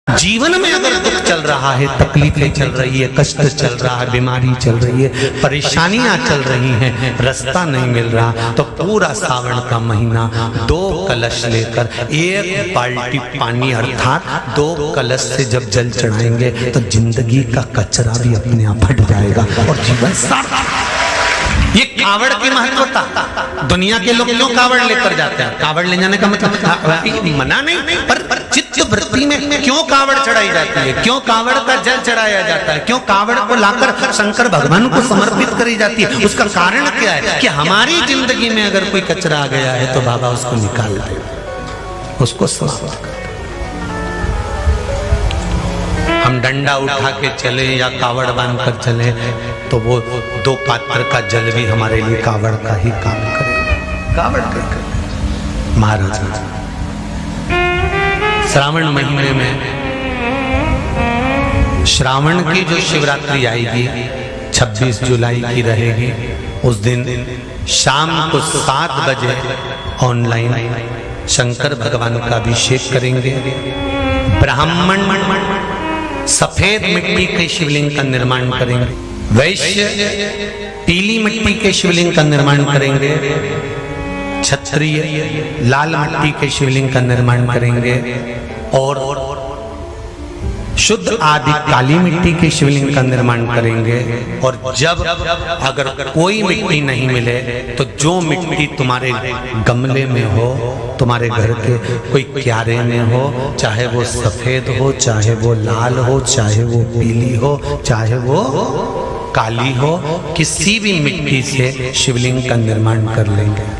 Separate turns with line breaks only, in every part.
जीवन में अगर दुख चल रहा है, तकलीफें चल रही है, कष्ट चल रहा है, बीमारी चल रही है, परेशानियां चल रही हैं, रास्ता नहीं मिल रहा, तो पूरा सावन का महीना 2 कलश लेकर 1 बाल्टी पानी अर्थात 2 कलश से जब जल चढ़ाएंगे तो जिंदगी का कचरा भी अपने आप हट जाएगा और जीवन सार्थक। ये कावड़ की महत्वता, दुनिया के लोग क्यों कावड़ लेकर जाते हैं? कावड़ ले जाने का मतलब मना नहीं, पर चित्त वृत्ति में क्यों कावड़ चढ़ाई जाती है, क्यों कावड़ का जल चढ़ाया जाता है, क्यों कावड़ को लाकर शंकर भगवान को समर्पित करी जाती है? उसका कारण क्या है कि हमारी जिंदगी में अगर कोई कचरा आ गया है तो बाबा उसको निकाल दे, उसको समाप्त कर। हम डंडा उठा के चले या कावड़ बांध कर चले तो वो 2 पात्र का जल भी हमारे लिए कावड़ का ही काम करेगा। कावड़ कर महाराज श्रावण महीने में, श्रावण की जो शिवरात्रि आएगी 26 जुलाई की रहेगी, उस दिन शाम को 7 बजे ऑनलाइन शंकर भगवान का अभिषेक करेंगे। ब्राह्मण सफेद मिट्टी के शिवलिंग का निर्माण करेंगे, वैश्य पीली मिट्टी के शिवलिंग का निर्माण करेंगे, क्षत्रिय लाल मिट्टी के शिवलिंग का निर्माण करेंगे और शुद्ध आदि काली मिट्टी के शिवलिंग का निर्माण करेंगे। और जब अगर कोई मिट्टी नहीं मिले तो जो मिट्टी तुम्हारे गमले में हो, तुम्हारे घर के कोई क्यारे में हो, चाहे वो सफेद हो, चाहे वो लाल हो, चाहे वो पीली हो, चाहे वो काली हो, किसी भी मिट्टी से शिवलिंग का निर्माण कर लेंगे।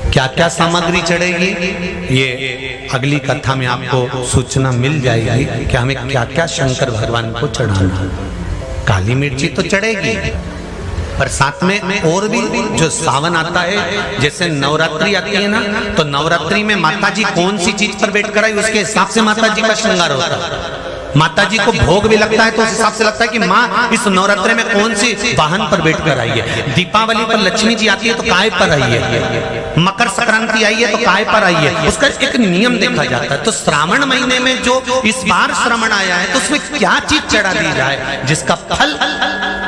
क्या क्या सामग्री चढ़ेगी ये अगली कथा में आपको सूचना मिल जाएगी कि हमें क्या क्या शंकर भगवान को चढ़ाना। काली मिर्ची तो चढ़ेगी, पर साथ में और भी जो सावन आता है, जैसे नवरात्रि आती है ना, तो नवरात्रि में माता जी कौन सी चीज पर बैठ कर आई उसके हिसाब से माता जी का श्रृंगार होता है। माता जी को भोग भी लगता है तो उस हिसाब से लगता है कि माँ इस नवरात्रि में कौन सी वाहन पर बैठ कर आई है। दीपावली पर लक्ष्मी जी आती है तो काय पर आई है, मकर संक्रांति आई है तो काय पर आई है, उसका एक नियम देखा जाता है। तो श्रावण महीने में जो इस बार श्रावण आया है तो उसमें क्या चीज चढ़ा दी जाए जिसका फल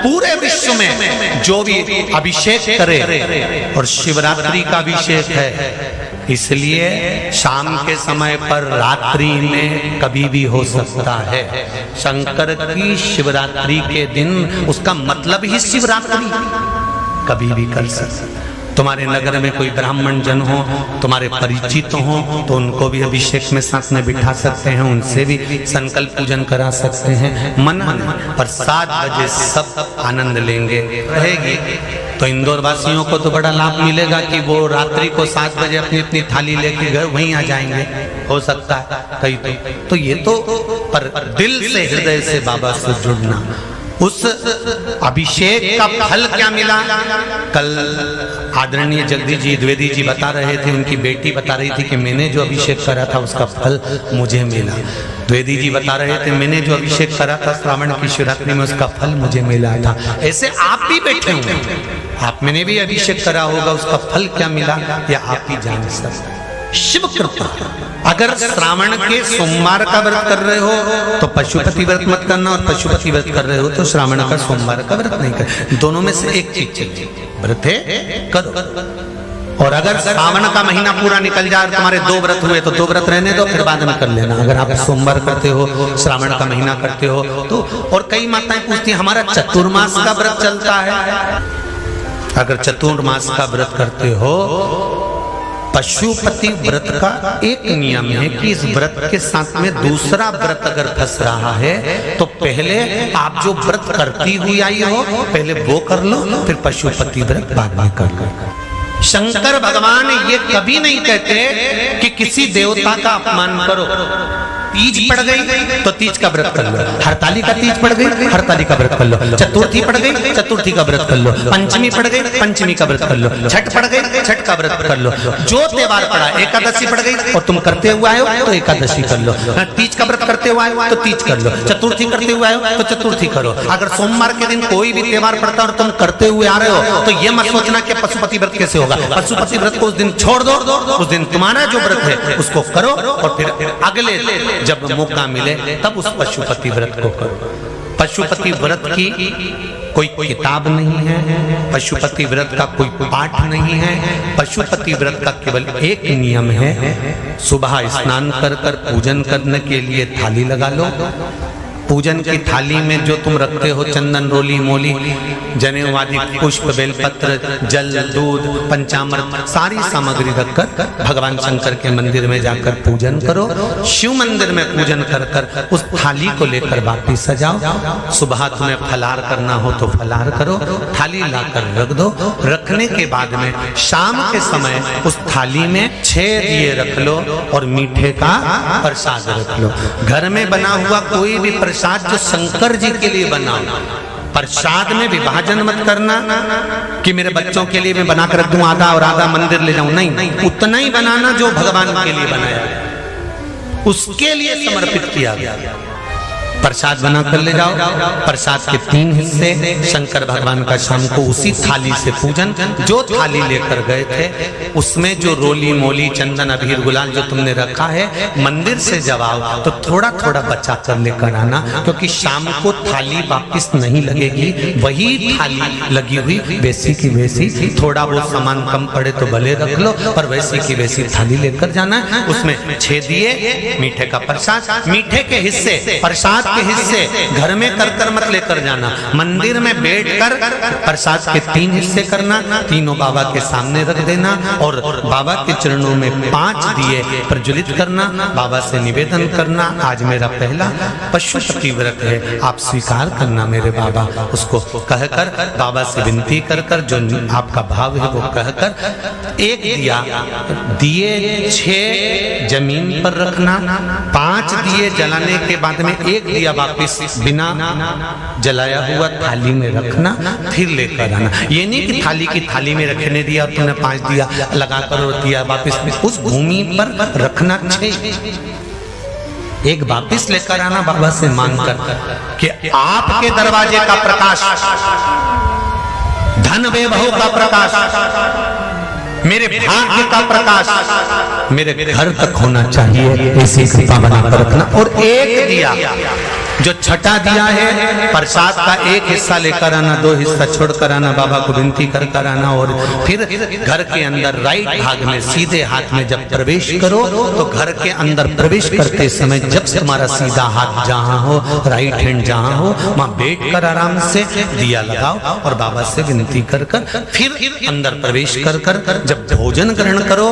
पूरे विश्व में जो भी अभिषेक करे। और शिवरात्रि का अभिषेक है, इसलिए शाम के समय पर रात्रि में कभी भी हो सकता है। शंकर की शिवरात्रि के दिन, उसका मतलब ही शिवरात्रि, कभी भी कर सकते। तुम्हारे नगर में कोई ब्राह्मण जन हो, तुम्हारे परिचित हो, तो उनको भी अभिषेक में साथ में बिठा सकते हैं, उनसे भी संकल्प पूजन करा सकते हैं। मना पर 7 बजे सब आनंद लेंगे रहेगी। तो इंदौर वासियों को तो बड़ा लाभ मिलेगा कि वो रात्रि को 7 बजे अपनी अपनी थाली लेके घर वहीं आ जाएंगे, हो सकता है कहीं तो ये तो पर दिल से हृदय से बाबा से जुड़ना। उस अभिषेक का फल क्या मिला? कल आदरणीय जगदीश जी द्विवेदी जी बता रहे थे, उनकी बेटी बता रही थी कि मैंने जो अभिषेक करा था उसका फल मुझे मिला। द्विवेदी जी बता रहे थे मैंने जो अभिषेक करा था श्रावण की शिवरात्रि में उसका फल मुझे मिला था। ऐसे आप भी बैठे होंगे, आप मैंने भी अभिषेक करा होगा, उसका फल क्या मिला या आप ही जान सकते। शिव कृपा। अगर श्रावण के सोमवार का व्रत कर रहे हो तो पशुपति व्रत मत करना, और पशुपति व्रत कर रहे हो तो श्रावण का सोमवार का व्रत नहीं कर। दोनों में से एक चीज चाहिए, व्रत है करो। और अगर श्रावण का महीना पूरा निकल जाए, तुम्हारे 2 व्रत हुए तो 2 व्रत रहने दो, फिर बाद में कर लेना। अगर आप सोमवार करते हो, श्रावण का महीना करते हो तो। और कई माताएं पूछती हैं हमारा चतुर्मास का व्रत चलता है। अगर चतुर्मास का व्रत करते हो, पशुपति व्रत का एक नियम है कि इस व्रत के साथ में दूसरा व्रत अगर फंस रहा है तो पहले आप जो व्रत करती हुई आई हो पहले वो कर लो, फिर पशुपति व्रत बाद में कर लो। शंकर भगवान ये कभी नहीं कहते कि किसी देवता का अपमान करो। तीज पड़ गई तो तीज का व्रत कर लो, हरताली का तीज पड़ गई हरताली का व्रत कर लो, चतुर्थी पड़ गई चतुर्थी का व्रत कर लो, पंचमी पड़ गई पंचमी का व्रत कर लो, छठ पड़ गई छठ का व्रत कर लो। जो त्योहार पड़ा, एकादशी पड़ गई और तुम करते हुए आए हो तो एकादशी कर लो, तीज का व्रत करते हुए आए हो तो तीज कर लो, चतुर्थी करते हुए आए हो तो चतुर्थी करो। अगर सोमवार के दिन कोई भी त्योहार पड़ता है और तुम करते हुए आ रहे हो तो ये मत सोचना कि पशुपति व्रत कैसे होगा। पशुपति व्रत को उस दिन छोड़ दो, उस दिन तुम्हारा जो व्रत है उसको करो और फिर अगले जब मौका मिले तब उस पशुपति व्रत को करो। पशुपति व्रत की कोई किताब नहीं है, पशुपति व्रत का कोई पाठ नहीं है। पशुपति व्रत का केवल एक नियम है, सुबह स्नान कर कर पूजन करने के लिए थाली लगा लो। पूजन की थाली में जो तुम रखते हो चंदन, रोली, मोली, जनेऊ आदि पुष्प, बेलपत्र, जल, दूध, पंचामृत, सारी सामग्री रखकर भगवान शंकर के मंदिर में जाकर पूजन करो। शिव मंदिर में पूजन कर कर उस थाली को लेकर वापिस सजाओ। सुबह तुम्हें फलाहार करना हो तो फलाहार करो, थाली लाकर रख दो। रखने के बाद में शाम के समय उस थाली में 6 दिए रख लो और मीठे का प्रसाद रख लो। घर में बना हुआ कोई भी प्रसाद जो शंकर जी के लिए बनाओ। प्रसाद में विभाजन मत करना कि मेरे बच्चों के लिए मैं बनाकर रख दूं आधा और आधा मंदिर ले जाऊं, नहीं, उतना ही बनाना जो भगवान के लिए बनाया, उसके लिए समर्पित किया गया। प्रसाद बनाकर ले जाओ। प्रसाद के 3 हिस्से, शंकर भगवान का शाम को उसी थाली से पूजन। जो थाली लेकर गए थे उसमें जो रोली, मोली, चंदन, अबीर, गुलाल जो तुमने रखा है, मंदिर से जब आओ तो थोड़ा थोड़ा बचा कर लेकर आना, क्योंकि शाम को थाली वापिस नहीं लगेगी। वही थाली लगी हुई वैसी की वैसी, थोड़ा वो सामान कम पड़े तो भले रख लो, पर वैसी की वैसी थाली लेकर जाना। उसमें 6 दिए, मीठे का प्रसाद, मीठे के हिस्से, प्रसाद के हिस्से घर में कर मत लेकर जाना। मंदिर में बैठकर प्रसाद के 3 हिस्से करना, तीनों बाबा के सामने रख देना और बाबा के चरणों में 5 दिए प्रज्वलित करना। बाबा से निवेदन करना, आज मेरा पहला पशुपति व्रत है, आप स्वीकार करना मेरे बाबा। उसको कहकर बाबा से विनती कर कर जो आपका भाव है वो कहकर 1 दिया, दिए 6 जमीन पर रखना, 5 दिए जलाने के बाद में 1 दिया वापिस बिना जलाया हुआ थाली में रखना, फिर लेकर आना। ये नहीं कि थाली की थाली में रखने दिया और तुमने 5 दिया लगाकर और दिया वापिस, उस भूमि पर रखना 6। एक वापिस लेकर आना बाबा से मांगकर कि आपके दरवाजे का प्रकाश, धन वैभव का प्रकाश, मेरे भाग्य का प्रकाश मेरे घर तक होना चाहिए, ऐसी कृपा बनाकर रखना। और 1 दिया जो छठा दिया है प्रसाद का 1 हिस्सा लेकर आना, 2 हिस्सा छोड़कर आना, बाबा को विनती कर कर आना। और फिर घर के अंदर राइट भाग में सीधे हाथ में जब प्रवेश करो तो घर के अंदर प्रवेश करते समय जब तुम्हारा सीधा हाथ जहां हो, राइट हैंड जहां हो, वहां बैठकर आराम से दिया लगाओ और बाबा से विनती कर कर फिर अंदर प्रवेश कर कर जब भोजन ग्रहण करो,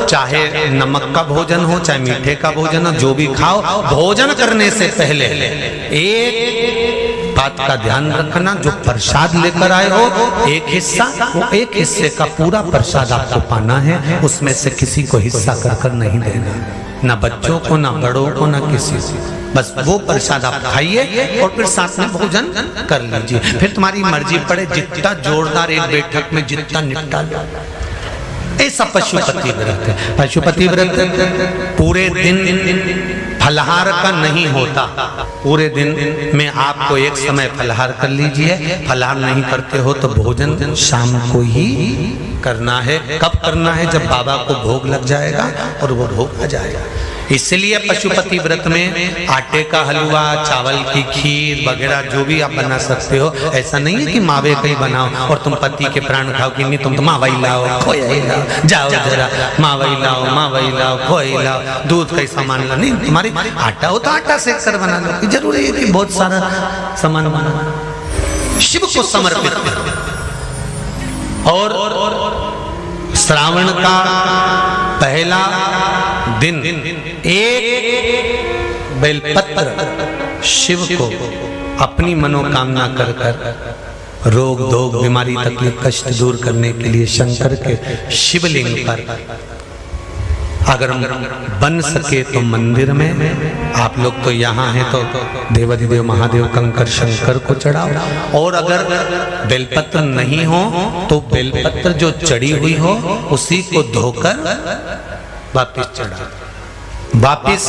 चाहे नमक का भोजन हो चाहे मीठे का भोजन हो, जो भी खाओ, भोजन करने से पहले एक बात का ध्यान रखना, जो प्रसाद लेकर आए हो 1 हिस्सा, वो 1 हिस्से का पूरा प्रसाद आपको पाना है, उसमें से किसी को हिस्सा कर कर नहीं देना, ना बच्चों को, ना बड़ों को, ना किसी से। बस वो प्रसाद आप खाइए और फिर साथ में भोजन कर लीजिए। फिर तुम्हारी मर्जी पड़े जितना जोरदार एक बैठक में जितना निपटा लो। ऐसा पशुपति व्रत है। पशुपति व्रत पूरे दिन फलहार का नहीं होता, पूरे दिन में आपको एक समय फलहार कर लीजिए। फलहार नहीं करते हो तो भोजन शाम को ही करना है। कब करना है? जब बाबा को भोग लग जाएगा और वो भोग आ जाएगा। इसलिए पशुपति व्रत में आटे का हलवा, चावल की खीर वगैरह जो भी आप बना सकते हो। ऐसा नहीं है कि मावे कहीं बनाओ और तुम पति के प्राण खाओ कि नहीं, तुम तो मावई लाओ, खोई लाओ, जाओ जरा मावई लाओ, खोई लाओ, दूध का सामान ला, नहीं, तुम्हारी आटा हो तो आटा सेक कर बना लो। जरूरी है कि बहुत सारा सामान बना, शिव को समर्पित करो। और श्रावण का पहला दिन 1 बेलपत्र शिव को अपनी मनोकामना कर कर रोग धोग बीमारी तकलीफ कष्ट दूर करने के लिए शंकर के शिवलिंग पर अगर बन सके तो मंदिर में, आप लोग तो यहाँ हैं तो देवाधिदेव महादेव कंकर शंकर को चढ़ाओ। और अगर बेलपत्र नहीं हो तो बेलपत्र जो चढ़ी हुई हो उसी को धोकर वापिस चढ़ाओ। वापिस